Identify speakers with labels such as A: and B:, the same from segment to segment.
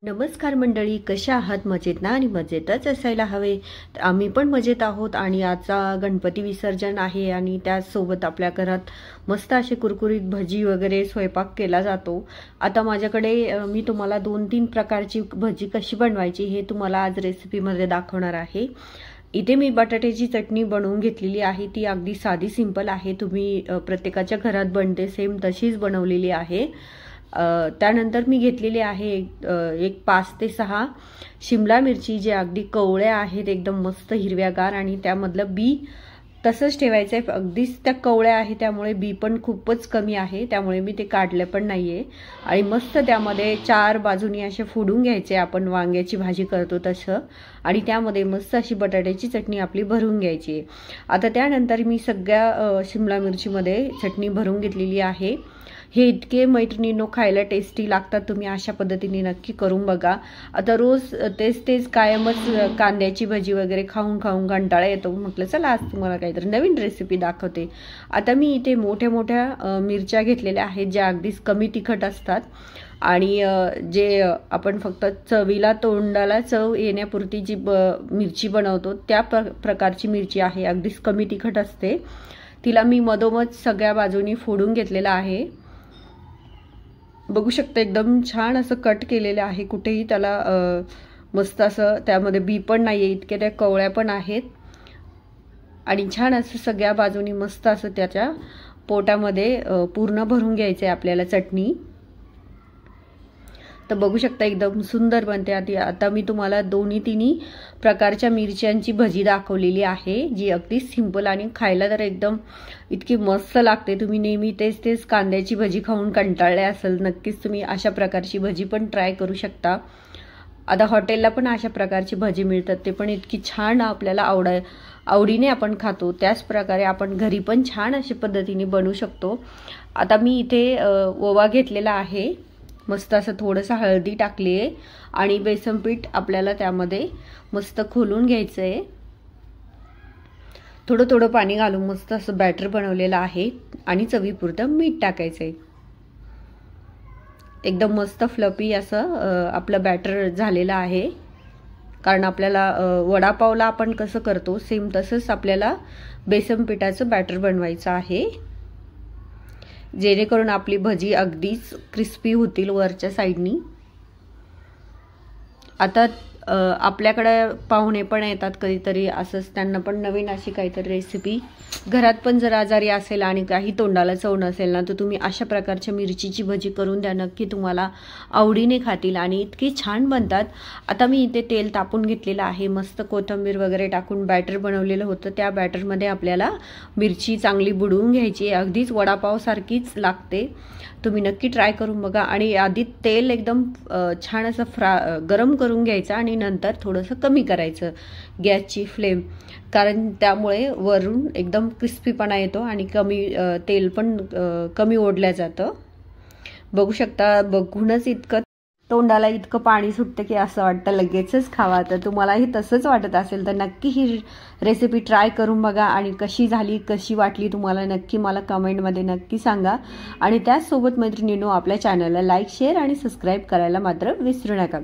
A: नमस्कार मंडळी, कशा आहात? मजेत ना? आणि मजेतच असायला हवे. तर आम्ही पण मजेत आहोत. आणि आजचा गणपती विसर्जन आहे आणि त्याचसोबत आपल्या घरात मस्त असे कुरकुरीत भजी वगैरे स्वयंपाक केला जातो. आता माझ्याकडे मी तुम्हाला 2-3 प्रकारची भजी कशी बनवायची हे तुम्हाला आज रेसिपीमध्ये दाखवणार आहे. इथे मी बटाट्याची चटणी बनवून घेतलेली आहे. ती अगदी साधी सिंपल आहे. तुम्ही प्रत्येकाच्या घरात बनते सेम तशीच बनवलेली आहे. त्यानंतर मी घेतलेली आहे एक 5 ते 6 शिमला मिरची, जे अगदी कवळ्या आहेत, एकदम मस्त हिरव्यागार, आणि त्यामधलं बी तसंच ठेवायचं आहे. अगदीच त्या कवळ्या आहे त्यामुळे बी पण खूपच कमी आहे, त्यामुळे मी ते काढले पण नाहीये. आणि मस्त त्यामध्ये 4 बाजूनी असे फोडून घ्यायचे, आपण वांग्याची भाजी करतो तसं. आणि त्यामध्ये मस्त अशी बटाट्याची चटणी आपली भरून घ्यायची. आता त्यानंतर मी सगळ्या शिमला मिरचीमध्ये चटणी भरून घेतलेली आहे. हे इतके मैत्रिणींनो खायला टेस्टी लागतात. तुम्ही अशा पद्धतीने नक्की करून बघा. आता रोज तेच कायमच कांद्याची भजी वगैरे खाऊन कंटाळा येतो. म्हटलं चला आज तुम्हाला काहीतरी नवीन रेसिपी दाखवते. आता मी इथे मोठ्या मिरच्या घेतलेल्या आहेत, ज्या अगदीच कमी तिखट असतात. आणि जे आपण फक्त चवीला तोंडाला चव येण्यापुरती जी मिरची बनवतो त्या प्रकारची मिरची आहे. अगदीच कमी तिखट असते. तिला मी मधोमध सगळ्या बाजूनी फोडून घेतलेला आहे. बघू शकता एकदम छान असं कट केलेलं आहे. कुठेही त्याला मस्त असं त्यामध्ये बी पण नाहीये, इतके त्या कवळ्या पण आहेत. आणि छान असं सगळ्या बाजूनी मस्त असं त्याच्या पोटामध्ये पूर्ण भरून घ्यायचं आहे आपल्याला चटणी. तर बघू शकता एकदम सुंदर बनते. आता मी तुम्हाला 2-3 प्रकारच्या मिरच्यांची भजी दाखवलेली आहे, जी अगदी सिंपल आणि खायला तर एकदम इतकी मस्त लागते. तुम्ही नेहमी तेच कांद्याची भजी खाऊन कंटाळले असेल, नक्कीच तुम्ही अशा प्रकारची भजी पण ट्राय करू शकता. आता हॉटेलला पण अशा प्रकारची भजी मिळतात, ते पण इतकी छान आपल्याला आवडीने आपण खातो. त्याच प्रकारे आपण घरी पण छान अशा पद्धतीने बनवू शकतो. आता मी इथे ओवा घेतलेला आहे. मस्त असं थोडंसं हळदी टाकली आहे आणि बेसन पीठ आपल्याला त्यामध्ये मस्त खोलून घ्यायचं आहे. थोडं पाणी घालून मस्त असं बॅटर बनवलेलं आहे. आणि चवीपुरतं मीठ टाकायचं आहे. एकदम मस्त फ्लफी असं आपलं बॅटर झालेलं आहे. कारण आपल्याला वडापावला आपण कसं करतो सेम तसंच आपल्याला बेसन पिठाचं बॅटर बनवायचं आहे, जेणेकरून आपली भजी अगदीच क्रिस्पी होतील वरच्या साईडनी. आता आपल्याकडे पाहुणे पण येतात कधीतरी, असंच त्यांना पण नवीन अशी काहीतरी रेसिपी, घरात पण जर आजारी असेल आणि काही तोंडाला चव नसेल ना, तर तुम्ही अशा प्रकारच्या मिरचीची भजी करून द्या. नक्की तुम्हाला आवडीने खातील आणि इतकी छान बनतात. आता मी इथे तेल तापून घेतलेलं आहे. मस्त कोथिंबीर वगैरे टाकून बॅटर बनवलेलं होतं. त्या बॅटरमध्ये आपल्याला मिरची चांगली बुडवून घ्यायची. अगदीच वडापावसारखीच लागते. तुम्ही नक्की ट्राय करून बघा. आणि आधी तेल एकदम छान असं गरम करून घ्यायचं आणि नंतर थोडंसं कमी करायचं गॅसची फ्लेम, कारण त्यामुळे वरून एकदम क्रिस्पीपणा येतो आणि तेल पण कमी ओढलं जातं. बघू शकता, बघूनच इतकं तोंडाला इतकं पाणी सुटतं की असं वाटतं लगेचच खावा. तर तुम्हालाही तसंच वाटत असेल तर नक्की ही रेसिपी ट्राय करून बघा. आणि कशी झाली, कशी वाटली तुम्हाला, नक्की मला कमेंटमध्ये नक्की सांगा. आणि त्याचसोबत मैत्रिणींनो, आपल्या चॅनलला लाईक, शेअर आणि सबस्क्राईब करायला मात्र विसरू नका.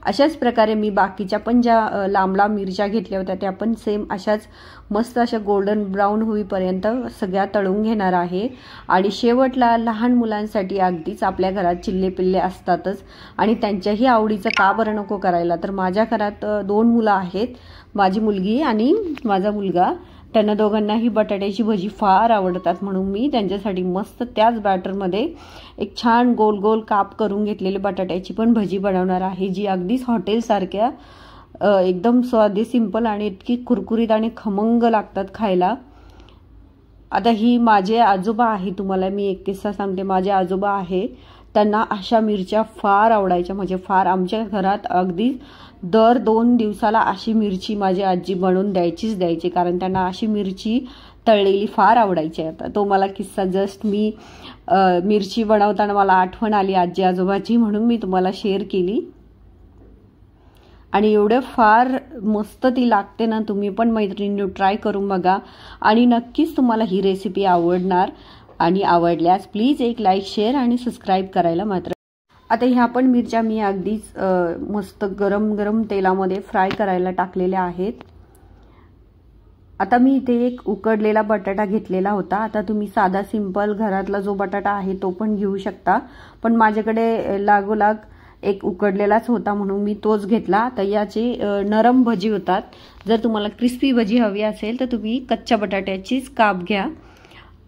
A: अशाच प्रकारे मी बाकीच्या पण ज्या लांब मिरच्या घेतल्या होत्या त्या पण सेम अशाच मस्त अशा गोल्डन ब्राऊन होईपर्यंत सगळ्या तळून घेणार आहे. आणि शेवटला लहान मुलांसाठी अगदीच आपल्या घरात चिल्ले पिल्ले असतातच आणि त्यांच्याही आवडीचं का बरं नको करायला. तर माझ्या घरात 2 मुलं आहेत, माझी मुलगी आणि माझा मुलगा. त्यांना दोघांनाही बटाट्याची भजी फार आवडतात, म्हणून मी त्यांच्यासाठी मस्त त्याच बॅटरमध्ये एक छान गोल गोल काप करून घेतलेली बटाट्याची पण भजी बनवणार आहे, जी अगदीच हॉटेलसारख्या एकदम स्वादी सिंपल आणि इतकी कुरकुरीत आणि खमंग लागतात खायला. आता ही माझे आजोबा आहे, तुम्हाला मी एक किस्सा सांगते. माझे आजोबा आहे, त्यांना अशा मिरच्या फार आवडायच्या, म्हणजे फार. आमच्या घरात अगदी दर 2 दिवसाला अशी मिरची माझी आजी बनवून द्यायची, कारण त्यांना अशी मिरची तळलेली फार आवडायची. आता तो मला किस्सा जस्ट मी मिरची बनवताना मला आठवण आली आजी आजोबाची, म्हणून मी तुम्हाला शेअर केली. आणि एवढे फार मस्त ती लागते ना, तुम्ही पण मैत्रिणींनी ट्राय करून बघा. आणि नक्कीच तुम्हाला ही रेसिपी आवडणार. आणि आवडल्यास प्लीज एक लाईक, शेअर आणि सबस्क्राईब करायला मात्र आता ह्या पण मिरच्या मी अगदीच मस्त गरम गरम तेलामध्ये फ्राय करायला टाकलेल्या आहेत। आता मी इथे एक उकडलेला बटाटा घेतलेला होता। आता तुम्ही साधा सिंपल घरातला जो बटाटा आहे तो पण घेऊ शकता, पण माझ्याकडे लागोलाग एक उकडलेलाच होता म्हणून मी तोच घेतला। आता याचे नरम भजी होतात। जर तुम्हाला क्रिस्पी भजी हवी असेल तर तुम्ही कच्च्या बटाट्याचीच काप घ्या।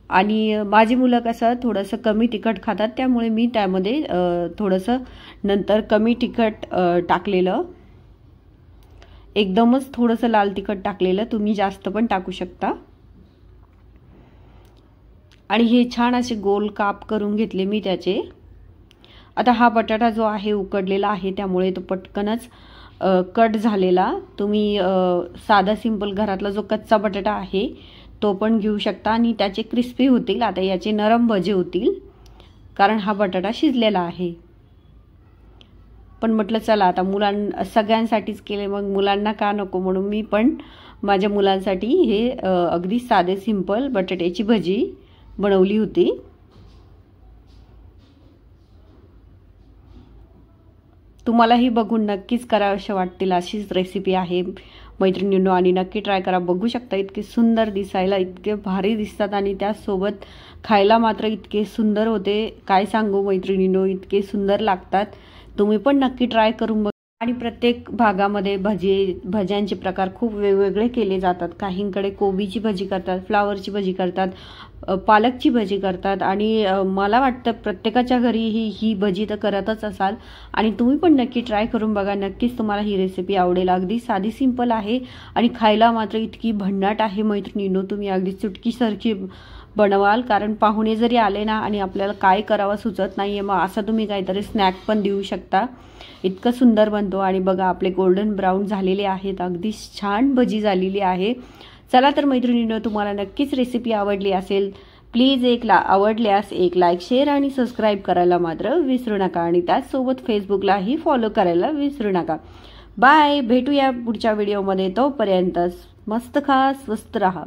A: आणि माझी मुलं कसं थोडंसं कमी तिखट खातात, त्यामुळे मी त्यामध्ये थोडंसं नंतर कमी तिखट टाकलेलं, एकदमच थोडंसं लाल तिखट टाकलेलं, तुम्ही जास्त पण टाकू शकता। आणि हे छान असे गोल काप करून घेतले मी त्याचे। आता हा बटाटा जो आहे उकडलेला आहे त्यामुळे तो पटकनच कट झालेला। तुम्ही साधा सिंपल घरातला जो कच्चा बटाटा आहे तो पण घेऊ शकता आणि त्याचे क्रिस्पी होतील। आता याचे नरम भजे होतील कारण हा बटाटा शिजलेला आहे। पण म्हटलं चला आता सगळ्यांसाठीच केले, मग मुलांना का नको, म्हणून मी पण माझ्या मुलांसाठी हे अगदी साधे सिंपल बटाट्याची भजी बनवली होती। तुम्हालाही बघून नक्कीच करावंशी वाटतील अशीच रेसिपी आहे मैत्रिणींनो, आणि नक्की ट्राय करा। बघू शकता इतके सुंदर दिसायला, इतके भारी दिसतात आणि त्यासोबत खायला मात्र इतके सुंदर होते, काय सांगू मैत्रिणींनो, इतके सुंदर लागतात। तुम्ही पण नक्की ट्राय करून बघा। आणि प्रत्येक भागामध्ये भज्यांचे प्रकार खूप वेगवेगळे केले जातात। काहींकडे कोबीची भजी करतात, फ्लावरची भजी करतात, पालकची भजी करतात, आणि मला वाटतं प्रत्येकाच्या घरी ही भजी तर करतच असाल। आणि तुम्ही पण नक्की ट्राय करून बघा, नक्कीच तुम्हाला ही रेसिपी आवडेल। अगदी साधी सिंपल आहे आणि खायला मात्र इतकी भन्नाट आहे मैत्रिणींनो, तुम्ही अगदी चुटकीसारखी बनवाल। कारण पाहुणे जरी आले ना आणि आपल्याला काय करावं सुचत नाहीये, मग असं तुम्ही काहीतरी स्नॅक पण देऊ शकता, इतकं सुंदर बनतो। आणि बघा आपले गोल्डन ब्राऊन झालेले आहेत, अगदी छान भजी झालेली आहे। चला तर मैत्रिणींनो, तुम्हाला नक्कीच रेसिपी आवडली असेल, प्लीज आवडल्यास एक लाईक, शेअर आणि सबस्क्राईब करायला मात्र विसरू नका, आणि त्याचसोबत फेसबुकलाही फॉलो करायला विसरू नका। बाय, भेटूया पुढच्या व्हिडिओमध्ये, तोपर्यंत मस्त खा, स्वस्त रहा।